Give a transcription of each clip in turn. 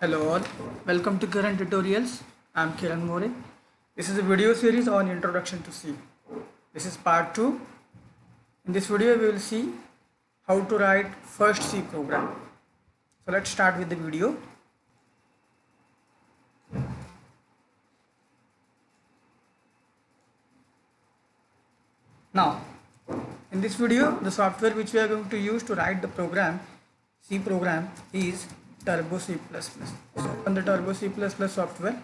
Hello all, welcome to Current Tutorials. I am Kiran More. This is a video series on Introduction to C. This is part 2. In this video we will see how to write first C program. So let's start with the video. Now, in this video, the software which we are going to use to write the program, C program, is Turbo C++. So on the Turbo C++ software,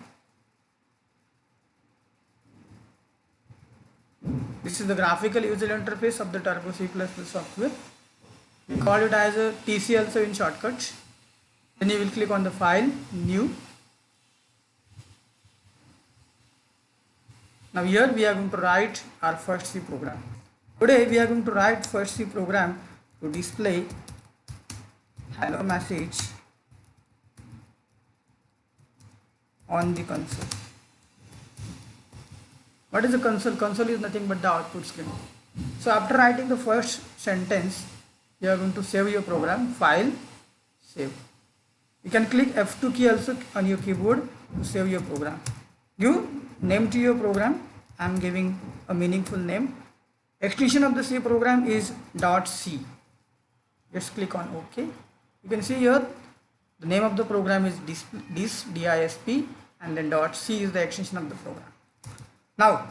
this is the graphical user interface of the Turbo C++ software. We call it as a TC also in shortcuts. Then you will click on the file, new. Now here we are going to write our first C program. Today we are going to write first C program to display hello message on the console. What is the console? Console is nothing but the output screen. So after writing the first sentence, you are going to save your program, file, save. You can click F2 key also on your keyboard to save your program. Give name to your program. I am giving a meaningful name. Extension of the C program is .c. Just click on OK. You can see here the name of the program is disp, and then .c is the extension of the program. Now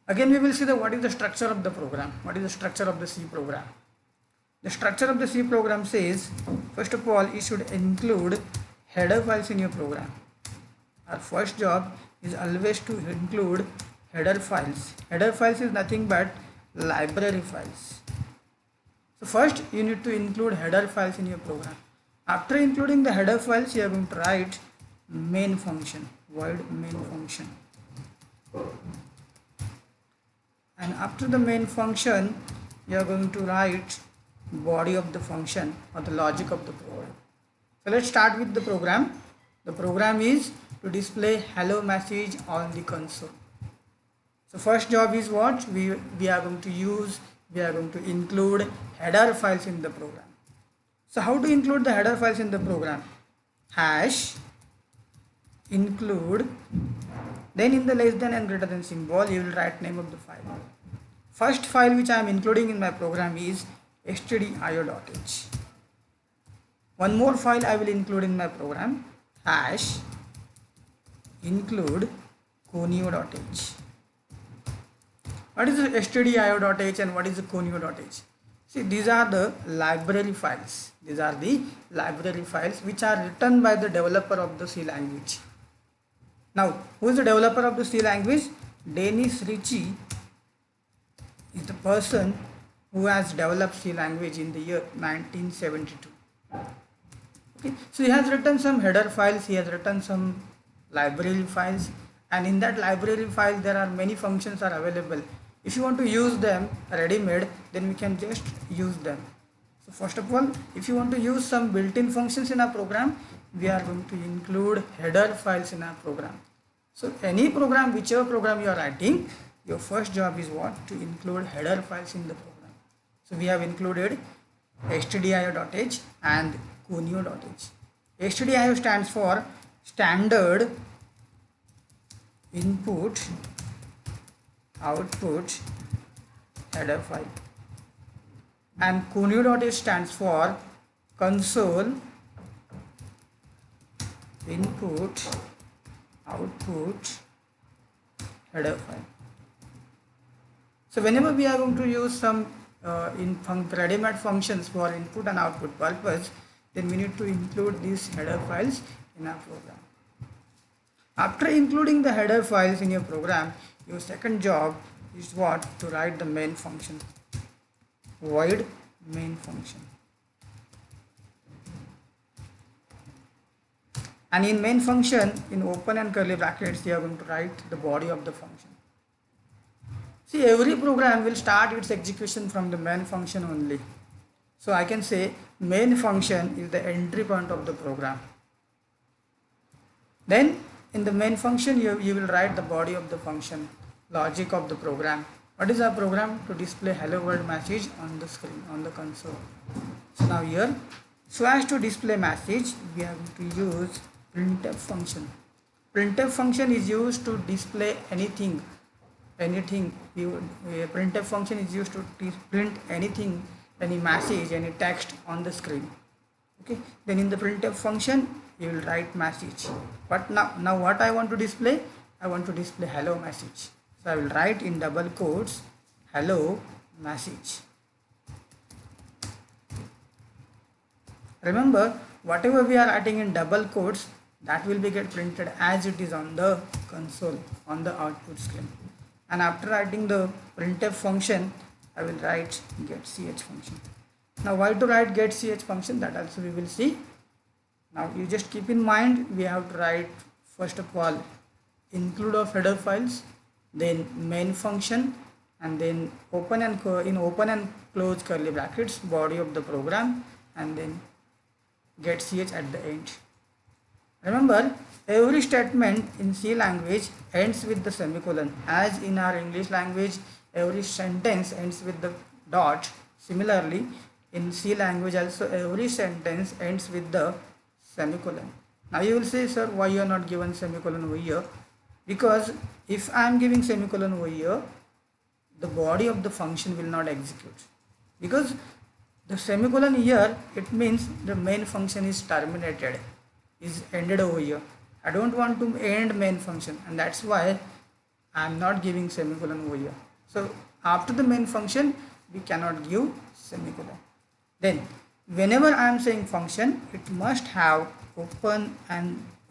again we will see what is the structure of the program. What is the structure of the C program? The structure of the C program says, first of all, you should include header files in your program. Our first job is always to include header files. Header files is nothing but library files. So first you need to include header files in your program. After including the header files, you are going to write main function, void main function. And after the main function, you are going to write body of the function or the logic of the program. So let's start with the program. The program is to display hello message on the console. So first job is what we are going to use. We are going to include header files in the program. So how to include the header files in the program? Hash include, then in the less than and greater than symbol you will write name of the file. First file which I am including in my program is stdio.h. One more file I will include in my program, hash include conio.h. What is the stdio.h and what is the conio.h? See, these are the library files. These are the library files which are written by the developer of the C language. Now, who is the developer of the C language? Dennis Ritchie is the person who has developed C language in the year 1972. Okay, so he has written some header files, he has written some library files, and in that library file there are many functions are available. If you want to use them ready-made, then we can just use them. So first of all, if you want to use some built-in functions in our program, we are going to include header files in our program. So any program, whichever program you are writing, your first job is what? To include header files in the program. So we have included stdio.h and conio.h. Stdio stands for standard input output header file, and conio.h stands for console input output header file. So whenever we are going to use some ready-made functions for input and output purpose, then we need to include these header files in our program. After including the header files in your program, your second job is what? To write the main function, void main function. And in main function, in open and curly brackets, you are going to write the body of the function. See, every program will start its execution from the main function only. So I can say main function is the entry point of the program. Then in the main function you will write the body of the function, logic of the program. What is our program? To display hello world message on the screen, on the console. So now here, so as to display message, we are going to use printf function. Printf function is used to display anything. Printf function is used to print anything, any message, any text on the screen. Okay, then in the printf function you will write message. But now what I want to display? I want to display hello message. So I will write in double quotes hello message. Remember, whatever we are writing in double quotes, that will be get printed as it is on the console, on the output screen. And after writing the printf function, I will write getch function. Now why to write getch function, that also we will see. Now you just keep in mind, we have to write first of all include of header files, then main function, and then open and close curly brackets body of the program, and then getch at the end. Remember, every statement in C language ends with the semicolon. As in our English language, every sentence ends with the dot. Similarly, in C language also every sentence ends with the semicolon. Now you will say, sir, why you are not given semicolon over here? Because if I am giving semicolon over here, the body of the function will not execute. Because the semicolon here, it means the main function is terminated, is ended over here. I don't want to end main function, and that's why I am not giving semicolon over here. So after the main function, we cannot give semicolon. Then whenever I am saying function, it must have open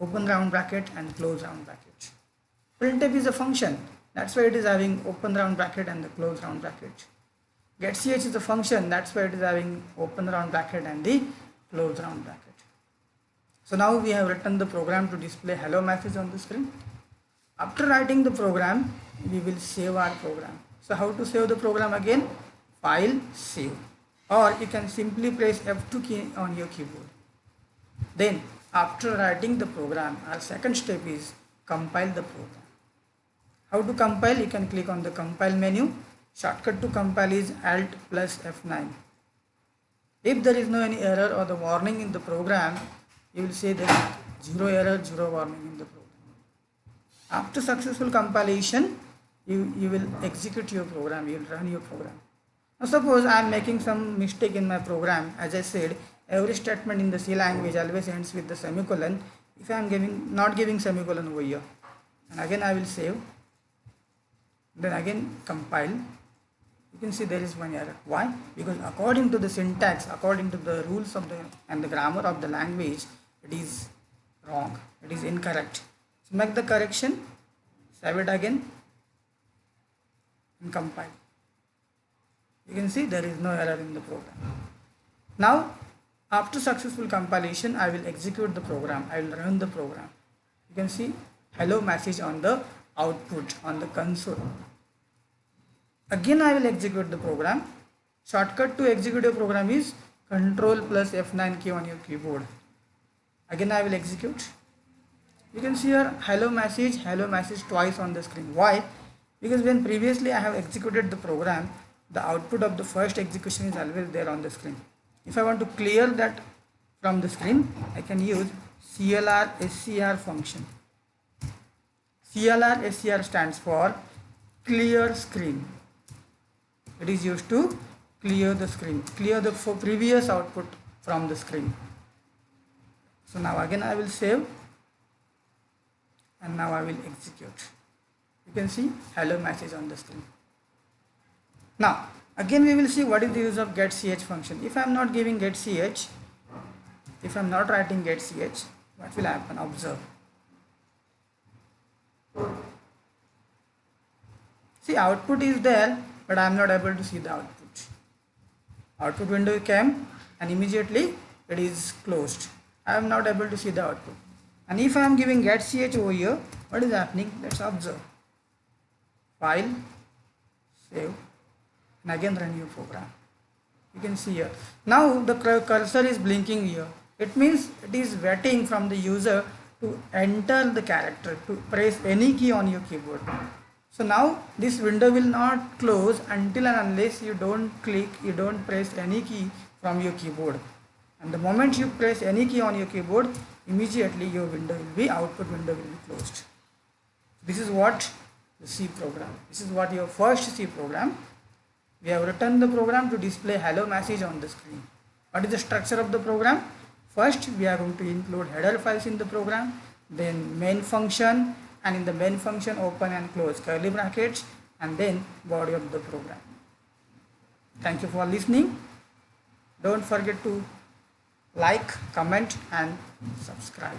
round bracket and close round bracket. Printf is a function, that's why it is having open round bracket and the close round bracket. Getch is a function, that's why it is having open round bracket and the close round bracket. So now we have written the program to display hello message on the screen. After writing the program, we will save our program. So how to save the program again? File, save. Or you can simply press F2 key on your keyboard. Then after writing the program, our second step is compile the program. How to compile? You can click on the compile menu. Shortcut to compile is Alt plus F9. If there is no any error or the warning in the program, you will say there is zero error, zero warning in the program. After successful compilation, you will execute your program, you will run your program. Now suppose I am making some mistake in my program. As I said, every statement in the C language always ends with the semicolon. If I am not giving semicolon over here, and again I will save, then again compile, you can see there is one error. Why? Because according to the syntax, according to the rules of the grammar of the language, it is wrong, it is incorrect. So make the correction, save it again and compile. You can see there is no error in the program. Now after successful compilation, I will execute the program, I will run the program. You can see hello message on the output on the console. Again I will execute the program. Shortcut to execute a program is Ctrl plus F9 key on your keyboard. Again I will execute. You can see here hello message twice on the screen. Why? Because when previously I have executed the program, the output of the first execution is always there on the screen. If I want to clear that from the screen, I can use CLR SCR function. CLR SCR stands for clear screen. It is used to clear the screen, clear the previous output from the screen. So now again I will save and now I will execute. You can see hello message on the screen. Now again we will see what is the use of getch function. If I am not giving getch, if I am not writing getch, what will happen? Observe. See, output is there, but I am not able to see the output. Output window came and immediately it is closed. I am not able to see the output. And if I am giving getch over here, what is happening? Let's observe. File, save, and again run your program. You can see here. Now the cursor is blinking here. It means it is waiting from the user to enter the character, to press any key on your keyboard. So now this window will not close until and unless you don't press any key from your keyboard. And the moment you press any key on your keyboard, immediately your window will be, output window will be closed. This is what the C program. This is what your first C program. We have written the program to display hello message on the screen. What is the structure of the program? First, we are going to include header files in the program, then main function, and in the main function open and close curly brackets, and then body of the program. Thank you for listening. Don't forget to like, comment and subscribe.